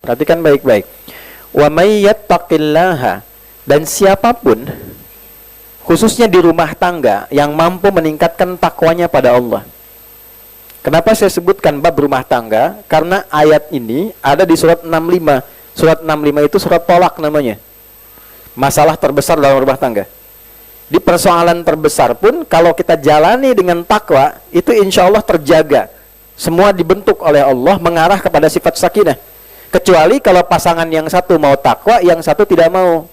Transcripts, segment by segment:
Perhatikan baik-baik. Wa may yattaqillaha, dan siapapun khususnya di rumah tangga yang mampu meningkatkan takwanya pada Allah. Kenapa saya sebutkan bab rumah tangga? Karena ayat ini ada di surat 65. Surat 65 itu surat tolak namanya. Masalah terbesar dalam rumah tangga. Di persoalan terbesar pun kalau kita jalani dengan takwa, itu insya Allah terjaga. Semua dibentuk oleh Allah mengarah kepada sifat sakinah. Kecuali kalau pasangan yang satu mau takwa, yang satu tidak mau,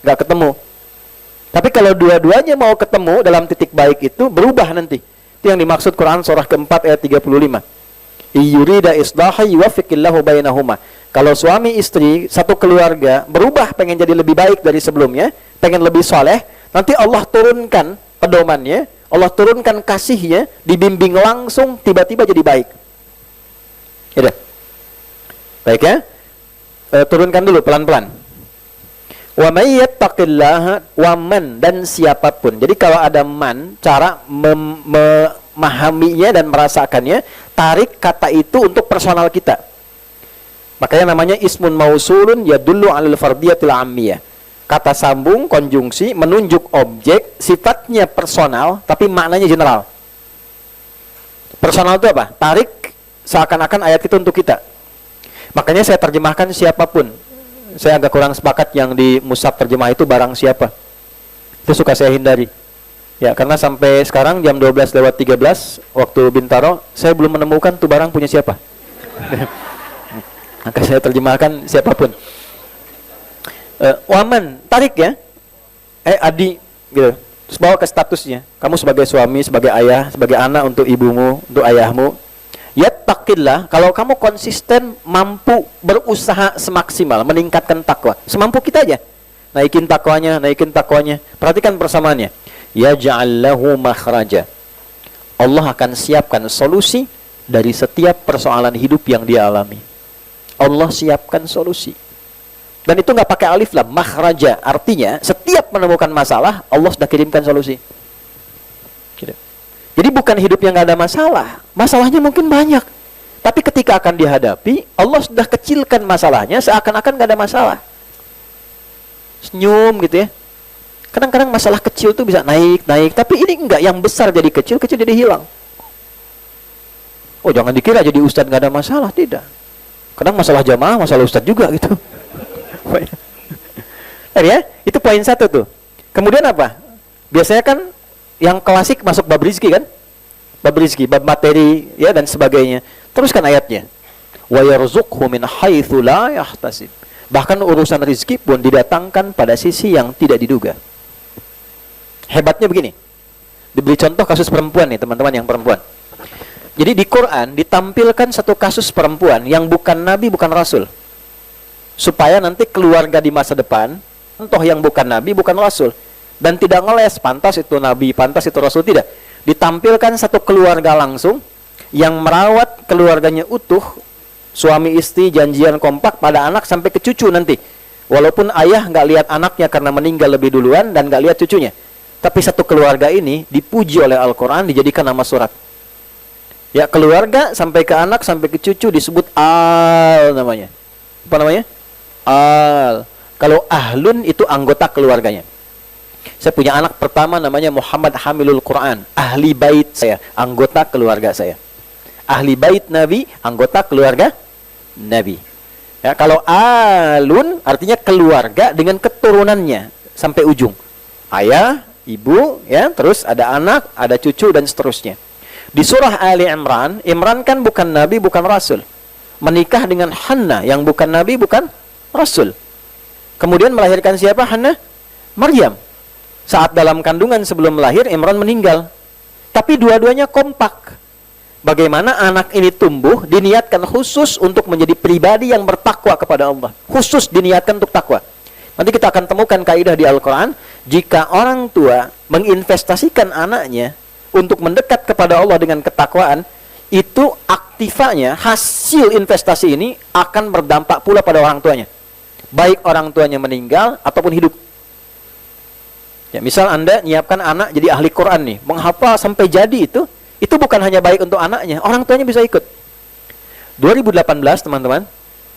nggak ketemu. Tapi kalau dua-duanya mau ketemu dalam titik baik itu, berubah nanti. Itu yang dimaksud Quran surah keempat ayat 35. Iyurida islaha yuwaffiqillahu bainahuma. Kalau suami istri satu keluarga berubah, pengen jadi lebih baik dari sebelumnya, pengen lebih soleh, nanti Allah turunkan pedomannya, Allah turunkan kasihnya, dibimbing langsung, tiba-tiba jadi baik. Ya, baik ya. Turunkan dulu pelan-pelan. Wa may yattaqillaha, wa man, dan siapapun. Jadi kalau ada man, cara memahaminya dan merasakannya, tarik kata itu untuk personal kita. Makanya namanya ismun mausulun yadullu 'alal fardiyatil 'ammiyah. Kata sambung, konjungsi, menunjuk objek, sifatnya personal tapi maknanya general. Personal itu apa? Tarik seakan-akan ayat itu untuk kita. Makanya saya terjemahkan siapapun. Saya agak kurang sepakat yang di mushaf terjemah itu barang siapa. Itu suka saya hindari. Ya, karena sampai sekarang jam 12:13 waktu Bintaro, saya belum menemukan tuh barang punya siapa. Maka saya terjemahkan siapapun. Waman, tarik ya. Adi gitu. Terus bawa ke statusnya. Kamu sebagai suami, sebagai ayah, sebagai anak untuk ibumu, untuk ayahmu. Yattaqillah, kalau kamu konsisten mampu berusaha semaksimal meningkatkan takwa. Semampu kita aja. Naikin takwanya, naikin takwanya. Perhatikan persamaannya. Yaj'al lahu makhraja. Allah akan siapkan solusi dari setiap persoalan hidup yang dia alami. Allah siapkan solusi. Dan itu nggak pakai alif lam, makhraja. Artinya setiap menemukan masalah, Allah sudah kirimkan solusi. Gitu. Jadi bukan hidup yang nggak ada masalah. Masalahnya mungkin banyak. Tapi ketika akan dihadapi, Allah sudah kecilkan masalahnya seakan-akan nggak ada masalah. Senyum gitu ya. Kadang-kadang masalah kecil tuh bisa naik, tapi ini enggak, yang besar jadi kecil, kecil jadi hilang. Oh, jangan dikira jadi ustadz nggak ada masalah, tidak. Kadang masalah jamaah, masalah ustadz juga gitu. Ya, itu poin satu tuh. Kemudian apa? Biasanya kan yang klasik masuk bab rizki kan? Bab rizki, bab materi ya dan sebagainya. Teruskan ayatnya. Wa yarzuqhu min haitsu la yahtasib. Bahkan urusan rizki pun didatangkan pada sisi yang tidak diduga. Hebatnya begini. Diberi contoh kasus perempuan nih, teman-teman yang perempuan. Jadi di Quran ditampilkan satu kasus perempuan yang bukan nabi, bukan rasul. Supaya nanti keluarga di masa depan, entah yang bukan nabi, bukan rasul, dan tidak ngeles, pantas itu nabi, pantas itu rasul, tidak. Ditampilkan satu keluarga langsung yang merawat keluarganya utuh, suami istri janjian kompak pada anak sampai ke cucu nanti. Walaupun ayah nggak lihat anaknya karena meninggal lebih duluan dan nggak lihat cucunya. Tapi satu keluarga ini dipuji oleh Al-Quran, dijadikan nama surat. Ya, keluarga sampai ke anak sampai ke cucu disebut al namanya. Apa namanya? Al. Kalau ahlun itu anggota keluarganya. Saya punya anak pertama namanya Muhammad Hamilul Quran, ahli bait saya, anggota keluarga saya. Ahli bait Nabi, anggota keluarga Nabi. Ya, kalau alun artinya keluarga dengan keturunannya sampai ujung. Ayah, ibu, ya, terus ada anak, ada cucu dan seterusnya. Di surah Ali Imran, Imran kan bukan nabi, bukan rasul. Menikah dengan Hannah yang bukan nabi, bukan rasul. Kemudian melahirkan siapa Hannah? Maryam. Saat dalam kandungan sebelum lahir, Imran meninggal. Tapi dua-duanya kompak. Bagaimana anak ini tumbuh, diniatkan khusus untuk menjadi pribadi yang bertakwa kepada Allah. Khusus diniatkan untuk takwa. Nanti kita akan temukan kaidah di Al-Quran, jika orang tua menginvestasikan anaknya untuk mendekat kepada Allah dengan ketakwaan, itu aktifanya, hasil investasi ini akan berdampak pula pada orang tuanya. Baik orang tuanya meninggal ataupun hidup. Ya, misal Anda nyiapkan anak jadi ahli Quran nih, menghafal sampai jadi itu bukan hanya baik untuk anaknya, orang tuanya bisa ikut. 2018 teman-teman,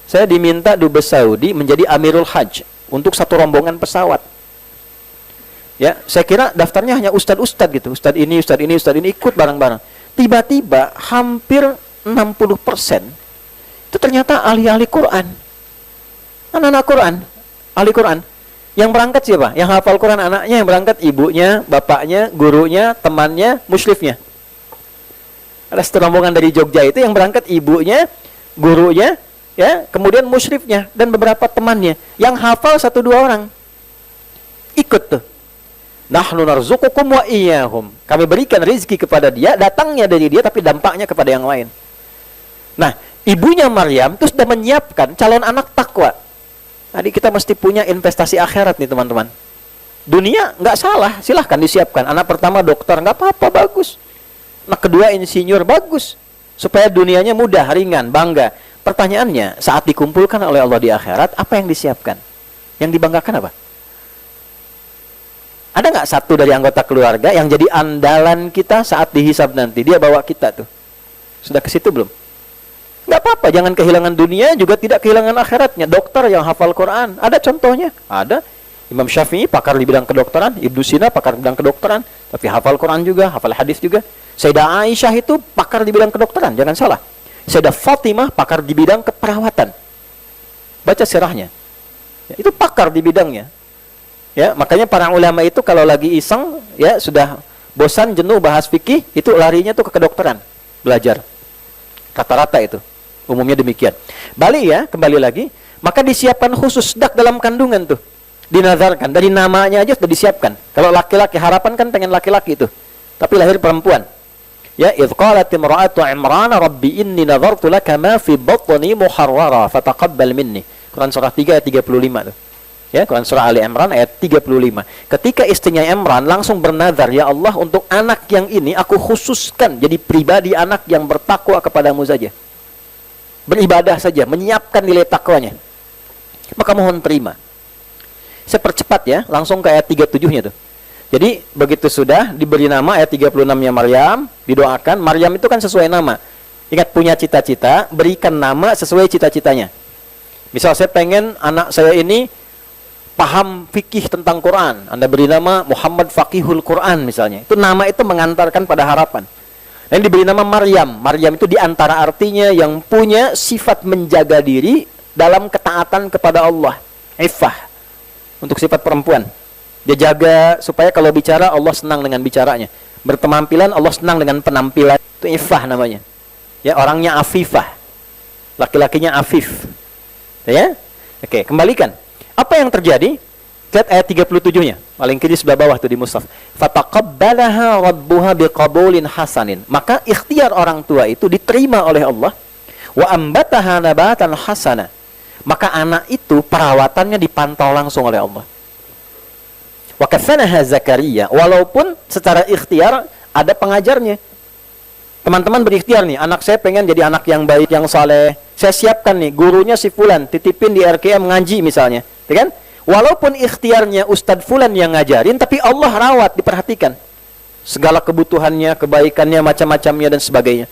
saya diminta Dubes Saudi menjadi Amirul Hajj untuk satu rombongan pesawat. Ya, saya kira daftarnya hanya ustadz-ustadz gitu. Ustadz ini ikut bareng-bareng. Tiba-tiba hampir 60% itu ternyata ahli-ahli Quran. Anak-anak Quran, ahli Quran. Yang berangkat siapa? Yang hafal Quran anaknya, yang berangkat ibunya, bapaknya, gurunya, temannya, musyrifnya. Ada satu rombongan dari Jogja itu yang berangkat ibunya, gurunya, ya, kemudian musyrifnya dan beberapa temannya. Yang hafal 1-2 orang. Ikut tuh. Nahnu narzuqukum wa iyyahum. Kami berikan rezeki kepada dia, datangnya dari dia tapi dampaknya kepada yang lain. Nah, ibunya Maryam itu sudah menyiapkan calon anak takwa. Jadi kita mesti punya investasi akhirat nih teman-teman. Dunia nggak salah, silahkan disiapkan. Anak pertama dokter, nggak apa-apa, bagus. Anak kedua insinyur, bagus. Supaya dunianya mudah, ringan, bangga. Pertanyaannya, saat dikumpulkan oleh Allah di akhirat, apa yang disiapkan? Yang dibanggakan apa? Ada nggak satu dari anggota keluarga yang jadi andalan kita saat dihisab nanti? Dia bawa kita tuh. Sudah ke situ belum? Nggak apa-apa, jangan kehilangan dunia, juga tidak kehilangan akhiratnya. Dokter yang hafal Quran, ada contohnya? Ada. Imam Syafi'i, pakar di bidang kedokteran. Ibnu Sina, pakar di bidang kedokteran. Tapi hafal Quran juga, hafal hadis juga. Sayyidah Aisyah itu pakar di bidang kedokteran, jangan salah. Sayyidah Fatimah, pakar di bidang keperawatan. Baca sirahnya. Ya, itu pakar di bidangnya. Ya, makanya para ulama itu kalau lagi iseng, ya sudah bosan, jenuh bahas fikih, itu larinya tuh ke kedokteran, belajar. Rata-rata itu, umumnya demikian. Balik ya, kembali lagi, maka disiapkan khusus dak dalam kandungan tuh, dinazarkan, dari namanya aja sudah disiapkan. Kalau laki-laki, harapan kan pengen laki-laki itu, tapi lahir perempuan. Ya, idh qalat imra'atu Imran rabbi inni nazartu laka ma fi batni muharrara fataqabbal minni. Quran surah 3 ayat 35 tuh. Ya, Quran surah Ali Imran ayat 35. Ketika istrinya Imran langsung bernazar, ya Allah, untuk anak yang ini aku khususkan jadi pribadi anak yang bertakwa kepadamu saja. Beribadah saja, menyiapkan nilai takwanya. Maka mohon terima. Saya percepat ya, langsung ke ayat 37-nya tuh. Jadi begitu sudah diberi nama ayat 36-nya Maryam, didoakan. Maryam itu kan sesuai nama. Ingat, punya cita-cita, berikan nama sesuai cita-citanya. Misal saya pengen anak saya ini paham fikih tentang Quran, Anda beri nama Muhammad Faqihul Quran misalnya. Itu nama itu mengantarkan pada harapan. Dan diberi nama Maryam. Maryam itu diantara artinya yang punya sifat menjaga diri dalam ketaatan kepada Allah. Iffah. Untuk sifat perempuan. Dia jaga supaya kalau bicara Allah senang dengan bicaranya. Berpenampilan Allah senang dengan penampilan. Itu iffah namanya. Ya, orangnya afifah. Laki-lakinya afif. Ya? Oke, kembalikan. Apa yang terjadi? Lihat ayat 37-nya. Paling kiri sebelah bawah tuh di mushaf. Fataqabbalaha rabbuha biqabulin hasanin. Maka ikhtiar orang tua itu diterima oleh Allah. Wa ambataha nabatan hasana. Maka anak itu perawatannya dipantau langsung oleh Allah. Wa kafanaha Zakaria. Walaupun secara ikhtiar ada pengajarnya. Teman-teman berikhtiar nih, anak saya pengen jadi anak yang baik, yang saleh. Saya siapkan nih, gurunya si Fulan, titipin di RKM ngaji misalnya. Ya kan? Walaupun ikhtiarnya Ustadz Fulan yang ngajarin, tapi Allah rawat, diperhatikan. Segala kebutuhannya, kebaikannya, macam-macamnya dan sebagainya.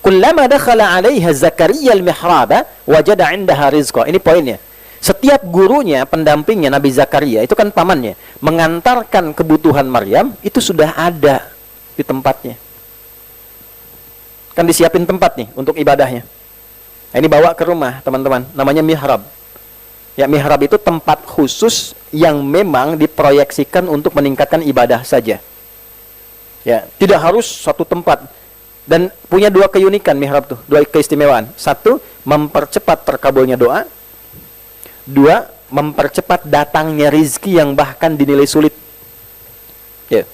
Kullama dakhala 'alaiha Zakaria al-mihraba wajada 'indaha rizqa. Ini poinnya. Setiap gurunya, pendampingnya Nabi Zakaria, itu kan pamannya, mengantarkan kebutuhan Maryam, itu sudah ada di tempatnya. Kan disiapin tempat nih untuk ibadahnya. Nah, ini bawa ke rumah, teman-teman. Namanya mihrab. Ya, mihrab itu tempat khusus yang memang diproyeksikan untuk meningkatkan ibadah saja. Ya, tidak harus satu tempat. Dan punya dua keunikan mihrab tuh, dua keistimewaan. Satu, mempercepat terkabulnya doa. Dua, mempercepat datangnya rizki yang bahkan dinilai sulit. Ya.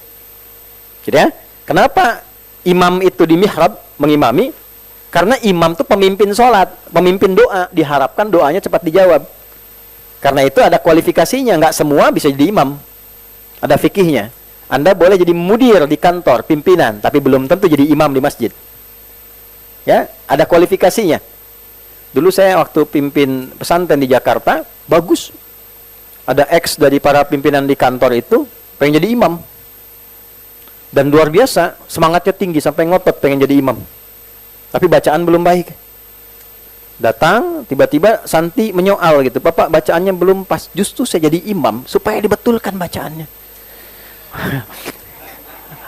Jadi ya, kenapa imam itu di mihrab mengimami? Karena imam itu pemimpin sholat, pemimpin doa, diharapkan doanya cepat dijawab. Karena itu ada kualifikasinya, nggak semua bisa jadi imam. Ada fikihnya. Anda boleh jadi mudir di kantor, pimpinan, tapi belum tentu jadi imam di masjid. Ya, ada kualifikasinya. Dulu saya waktu pimpin pesantren di Jakarta, bagus. Ada ex dari para pimpinan di kantor itu, pengen jadi imam. Dan luar biasa, semangatnya tinggi, sampai ngotot pengen jadi imam. Tapi bacaan belum baik. Datang, tiba-tiba Santi menyoal gitu, Bapak bacaannya belum pas. Justru saya jadi imam supaya dibetulkan bacaannya.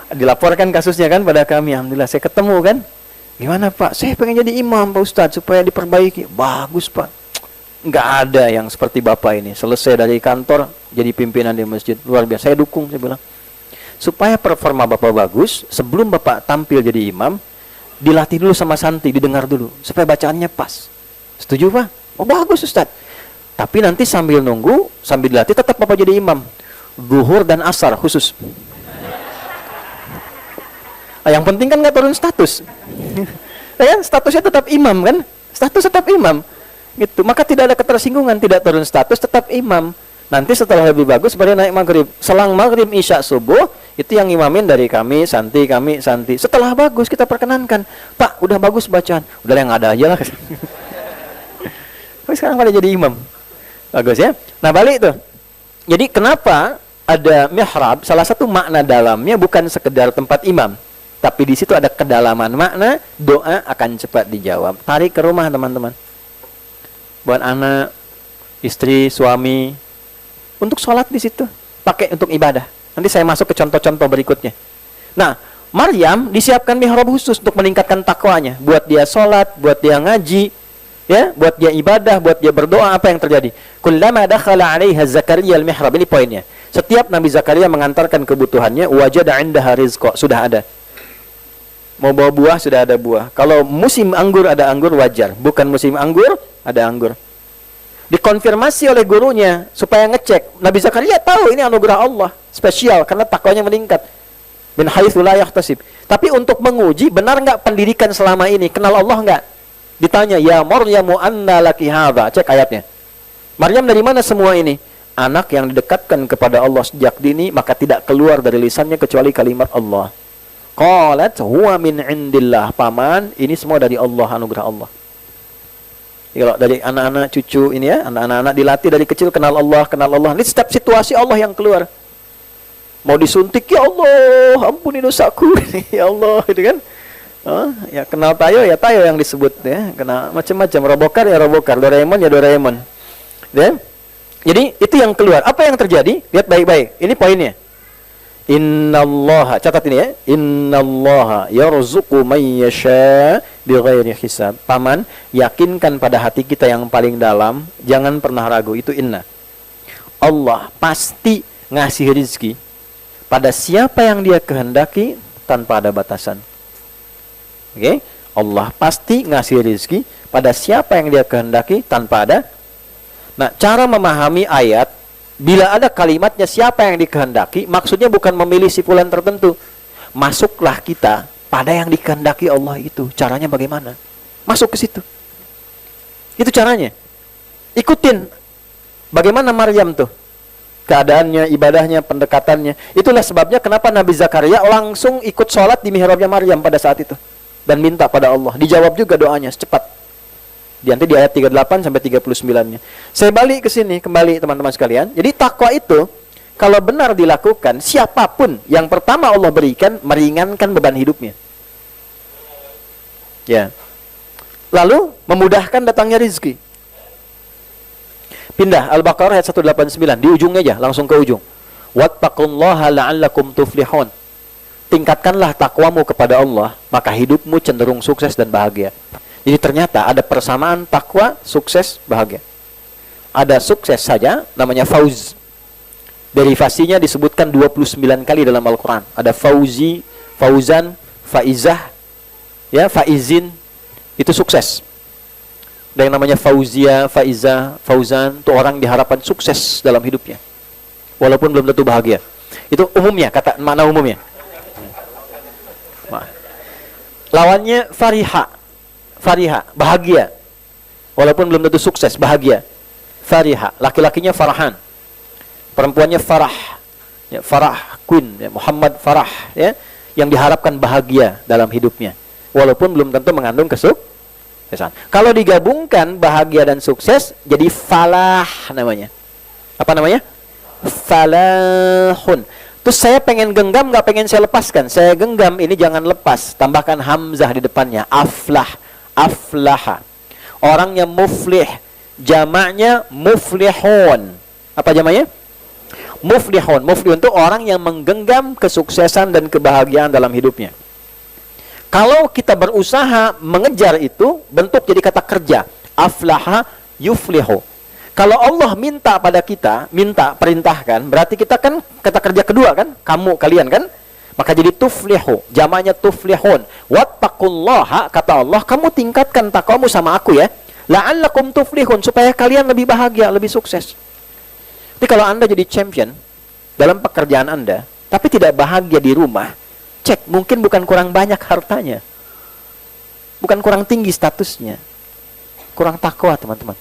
Dilaporkan kasusnya kan pada kami. Alhamdulillah saya ketemu kan. Gimana Pak? Saya pengen jadi imam Pak Ustadz supaya diperbaiki. Bagus Pak. Nggak ada yang seperti Bapak ini. Selesai dari kantor jadi pimpinan di masjid. Luar biasa. Saya dukung, saya bilang. Supaya performa Bapak bagus, sebelum Bapak tampil jadi imam, dilatih dulu sama Santi, didengar dulu supaya bacaannya pas. Setuju Pak? Oh bagus Ustadz. Tapi nanti sambil nunggu, sambil dilatih tetap Bapak jadi imam. Zuhur dan asar khusus. Yang penting kan nggak turun status. Ya, statusnya tetap imam kan? Status tetap imam. Gitu. Maka tidak ada ketersinggungan, tidak turun status, tetap imam. Nanti setelah lebih bagus baru naik maghrib. Selang maghrib, isya, subuh, itu yang imamin dari kami, Santi. Setelah bagus kita perkenankan. Pak, udah bagus bacaan. Udah yang ada aja lah. Tapi sekarang pada jadi imam. Bagus ya. Nah balik tuh. Jadi kenapa ada mihrab? Salah satu makna dalamnya bukan sekedar tempat imam. Tapi di situ ada kedalaman makna, doa akan cepat dijawab. Tarik ke rumah teman-teman. Buat anak, istri, suami, untuk sholat di situ, pakai untuk ibadah. Nanti saya masuk ke contoh-contoh berikutnya. Nah, Maryam disiapkan mihrab khusus untuk meningkatkan takwanya. Buat dia sholat, buat dia ngaji, ya, buat dia ibadah, buat dia berdoa. Apa yang terjadi? Kullama dakhala 'alaiha Zakaria al-mihrab. Ini poinnya. Setiap Nabi Zakaria mengantarkan kebutuhannya, wajada 'indaha rizqa, sudah ada. Mau bawa buah, sudah ada buah. Kalau musim anggur, ada anggur, wajar. Bukan musim anggur, ada anggur. Dikonfirmasi oleh gurunya supaya ngecek. Nabi Zakaria tahu ini anugerah Allah spesial karena takwanya meningkat. Min haitsu la yahtasib. Tapi untuk menguji benar nggak pendidikan selama ini, kenal Allah nggak? Ditanya, ya Maryamu anna laki hadza. Cek ayatnya. Maryam dari mana semua ini? Anak yang didekatkan kepada Allah sejak dini, maka tidak keluar dari lisannya kecuali kalimat Allah. Qalat huwa min indillah. Paman, ini semua dari Allah, anugerah Allah. Kalau dari anak-anak cucu ini ya, anak-anak dilatih dari kecil kenal Allah. Ini setiap situasi Allah yang keluar. Mau disuntik, ya Allah, ampuni dosaku. Ya Allah, itu kan. Oh, ya kenal tayo, ya tayo yang disebut ya. Kenal macam-macam, robokar ya robokar, Doraemon ya Doraemon. Ya. Jadi itu yang keluar. Apa yang terjadi? Lihat baik-baik. Ini poinnya. Innallaha, catat ini ya. Innallaha yarzuqu man yasha bighairi hisab. Paman, yakinkan pada hati kita yang paling dalam, jangan pernah ragu, itu inna. Allah pasti ngasih rezeki pada siapa yang Dia kehendaki tanpa ada batasan. Oke? Allah pasti ngasih rezeki pada siapa yang Dia kehendaki tanpa ada. Nah, cara memahami ayat, bila ada kalimatnya siapa yang dikehendaki, maksudnya bukan memilih si fulan tertentu. Masuklah kita pada yang dikehendaki Allah itu. Caranya bagaimana? Masuk ke situ. Itu caranya. Ikutin. Bagaimana Maryam tuh? Keadaannya, ibadahnya, pendekatannya. Itulah sebabnya kenapa Nabi Zakaria langsung ikut sholat di mihrabnya Maryam pada saat itu. Dan minta pada Allah. Dijawab juga doanya secepat. Nanti di ayat 38 sampai 39-nya. Saya balik ke sini kembali teman-teman sekalian. Jadi takwa itu kalau benar dilakukan, siapapun yang pertama Allah berikan meringankan beban hidupnya. Ya. Lalu memudahkan datangnya rezeki. Pindah Al-Baqarah ayat 189 di ujungnya aja, langsung ke ujung. Wattaqullaha la'allakum tuflihun. Tingkatkanlah takwamu kepada Allah, maka hidupmu cenderung sukses dan bahagia. Jadi ternyata ada persamaan takwa, sukses, bahagia. Ada sukses saja, namanya fauz. Derivasinya disebutkan 29 kali dalam Al-Quran. Ada fauzi, fauzan, faizah, ya, faizin, itu sukses. Dan yang namanya fauzia, faizah, fauzan, itu orang diharapkan sukses dalam hidupnya. Walaupun belum tentu bahagia. Itu umumnya, kata makna umumnya. Lawannya fariha. Fariha, bahagia. Walaupun belum tentu sukses, bahagia. Fariha, laki-lakinya Farhan. Perempuannya Farah. Ya, Farah Queen, ya, Muhammad Farah, ya, yang diharapkan bahagia dalam hidupnya. Walaupun belum tentu mengandung kesuksesan. Kalau digabungkan bahagia dan sukses, jadi falah namanya. Apa namanya? Falahun. Terus saya pengen genggam, nggak pengen saya lepaskan. Saya genggam, ini jangan lepas. Tambahkan hamzah di depannya. Aflah. Aflaha. Orang yang muflih, jamaknya muflihun. Apa jamaknya? Muflihun. Muflihun itu orang yang menggenggam kesuksesan dan kebahagiaan dalam hidupnya. Kalau kita berusaha mengejar itu, bentuk jadi kata kerja. Aflaha yuflihu. Kalau Allah minta pada kita, minta, perintahkan, berarti kita kan kata kerja kedua kan? Kamu, kalian kan? Maka jadi tuflihu, jamaknya tuflihun. Wattaqullaha, kata Allah, kamu tingkatkan takwamu sama aku ya. La'allakum tuflihun, supaya kalian lebih bahagia, lebih sukses. Jadi kalau Anda jadi champion dalam pekerjaan Anda, tapi tidak bahagia di rumah, cek, mungkin bukan kurang banyak hartanya. Bukan kurang tinggi statusnya. Kurang takwa, teman-teman.